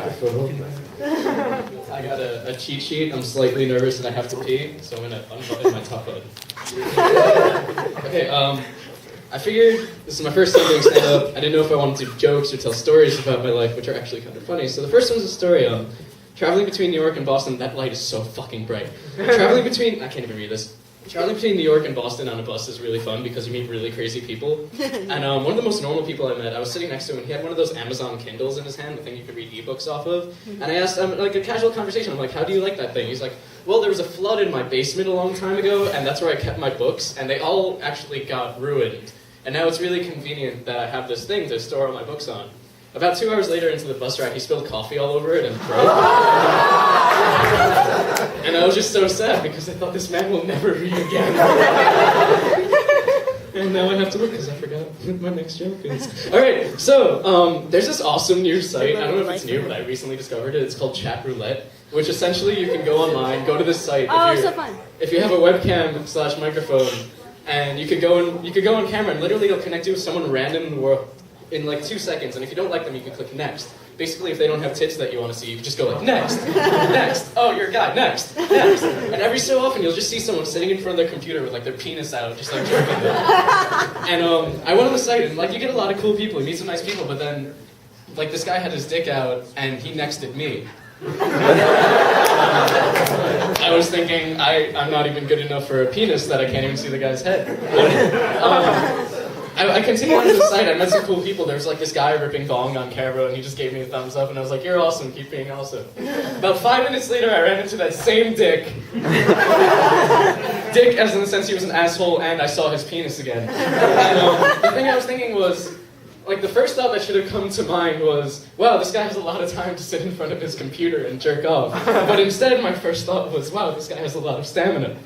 microphone. I got a cheat sheet. I'm slightly nervous and I have to pee, so I'm gonna unbutton my top button. Okay, I figured this is my first time doing stand-up. I didn't know if I wanted to do jokes or tell stories about my life, which are actually kind of funny. So the first one's a story. Traveling between New York and Boston. That light is so fucking bright. Traveling between, I can't even read this. Traveling between New York and Boston on a bus is really fun because you meet really crazy people. And one of the most normal people I met, I was sitting next to him and he had one of those Amazon Kindles in his hand, the thing you could read ebooks off of. And I asked him, like a casual conversation, I'm like, how do you like that thing? He's like, well, there was a flood in my basement a long time ago and that's where I kept my books and they all actually got ruined. And now it's really convenient that I have this thing to store all my books on. About 2 hours later into the bus ride, he spilled coffee all over it and broke. And I was just so sad because I thought this man will never read again. And now I have to look because I forgot what my next joke is. Alright, so there's this awesome new site. I don't know if it's new, but I recently discovered it. It's called Chat Roulette, which essentially you can go online, go to this site. If you have a webcam/microphone, and you could go on camera and literally it'll connect you with someone random in the world in like 2 seconds, and if you don't like them, you can click next. Basically, if they don't have tits that you want to see, you can just go like, next, next, oh, you're a guy, next, next. And every so often, you'll just see someone sitting in front of their computer with like their penis out, just like jerking them. And I went on the site, and like you get a lot of cool people, you meet some nice people, but then, like this guy had his dick out, and he nexted me. I was thinking, I'm not even good enough for a penis that I can't even see the guy's head. I continued on the site, I met some cool people. There was like this guy ripping bong on camera and he just gave me a thumbs up and I was like, you're awesome, keep being awesome. About 5 minutes later I ran into that same dick. Dick as in the sense he was an asshole and I saw his penis again. And the thing I was thinking was, like the first thought that should have come to mind was, wow, this guy has a lot of time to sit in front of his computer and jerk off. But instead my first thought was, wow, this guy has a lot of stamina.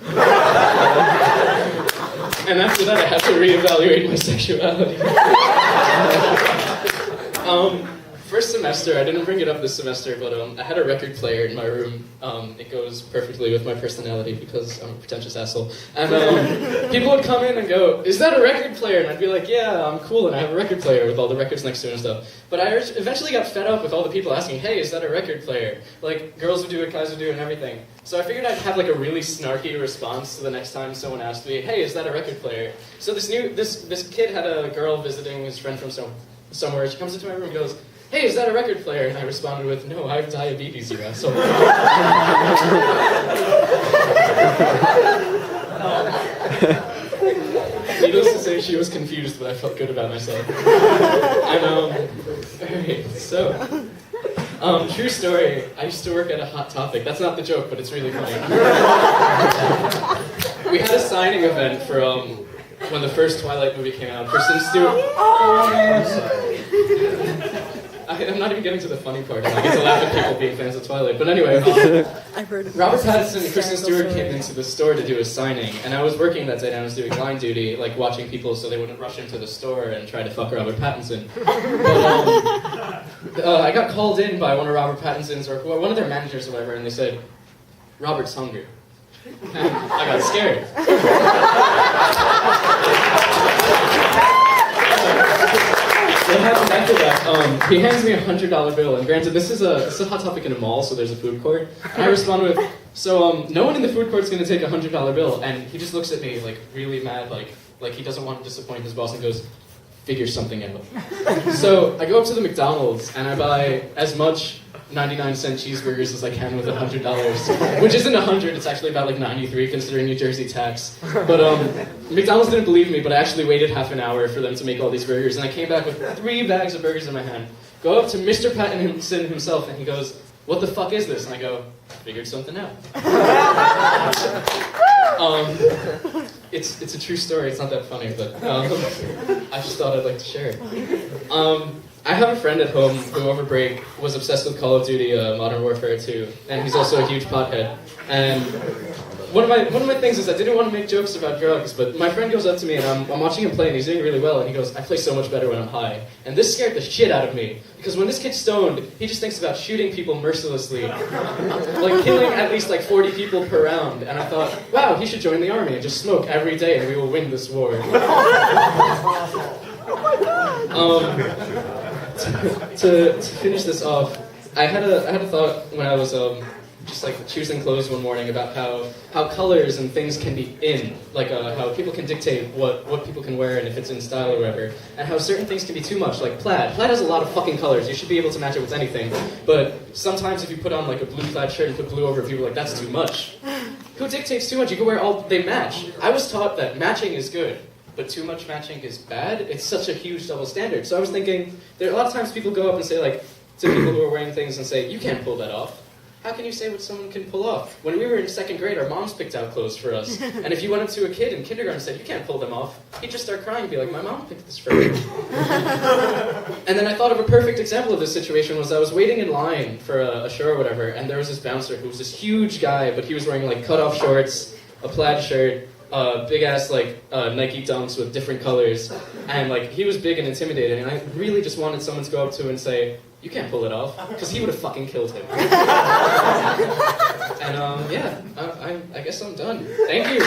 And after that I had to reevaluate my sexuality. First semester, I didn't bring it up this semester, but I had a record player in my room. It goes perfectly with my personality because I'm a pretentious asshole. And people would come in and go, is that a record player? And I'd be like, yeah, I'm cool and I have a record player with all the records next to it and stuff. But I eventually got fed up with all the people asking, hey, is that a record player? Like, girls would do it, guys would do it, and everything. So I figured I'd have like a really snarky response to the next time someone asked me, hey, is that a record player? So this kid had a girl visiting his friend from somewhere. She comes into my room and goes, hey, is that a record player? And I responded with, no, I have diabetes, you asshole. Needless to say, she was confused, but I felt good about myself. And, alright, so, true story, I used to work at a Hot Topic. That's not the joke, but it's really funny. We had a signing event for, when the first Twilight movie came out. Kristen Stewart... I'm not even getting to the funny part. I get to laugh at people being fans of Twilight. But anyway, Robert Pattinson and Kristen Stewart came into the store to do a signing, and I was working that day and I was doing line duty, like watching people so they wouldn't rush into the store and try to fuck Robert Pattinson. But I got called in by one of Robert Pattinson's, or one of their managers or whatever, and they said, Robert's hungry. And I got scared. What happened after that, he hands me a $100 bill, and granted, this is a Hot Topic in a mall, so there's a food court. And I responded with, so no one in the food court's gonna take a $100 bill, and he just looks at me like really mad, like he doesn't want to disappoint his boss, and goes, figure something out. So I go up to the McDonald's, and I buy as much 99-cent cheeseburgers as I can with $100, which isn't 100, it's actually about like 93 considering New Jersey tax. But McDonald's didn't believe me, but I actually waited half an hour for them to make all these burgers, and I came back with 3 bags of burgers in my hand. Go up to Mr. Pattinson himself, and he goes, what the fuck is this? And I go, figured something out. It's a true story, it's not that funny, but I just thought I'd like to share it. I have a friend at home who over break was obsessed with Call of Duty Modern Warfare 2, and he's also a huge pothead. And one of my things is I didn't want to make jokes about drugs, but my friend goes up to me and I'm watching him play and he's doing really well, and he goes, I play so much better when I'm high. And this scared the shit out of me, because when this kid's stoned, he just thinks about shooting people mercilessly, like killing at least like 40 people per round. And I thought, wow, he should join the army and just smoke every day and we will win this war. To finish this off, I had a thought when I was just like choosing clothes one morning about how colors and things can be in, like how people can dictate what people can wear and if it's in style or whatever, and how certain things can be too much, like plaid. Plaid has a lot of fucking colors. You should be able to match it with anything. But sometimes if you put on like a blue plaid shirt and put blue over it, people are like, that's too much. Who dictates too much? You can wear all, they match. I was taught that matching is good, but too much matching is bad. It's such a huge double standard. So I was thinking, there are a lot of times people go up and say like, to people who are wearing things and say, you can't pull that off. How can you say what someone can pull off? When we were in second grade, our moms picked out clothes for us. And if you went up to a kid in kindergarten and said, you can't pull them off, he'd just start crying and be like, my mom picked this for me. And then I thought of a perfect example of this situation was I was waiting in line for a show or whatever, and there was this bouncer who was this huge guy, but he was wearing like cut-off shorts, a plaid shirt, big-ass like Nike dunks with different colors. And like he was big and intimidating, and I really just wanted someone to go up to him and say, you can't pull it off, because he would have fucking killed him. And yeah, I guess I'm done. Thank you.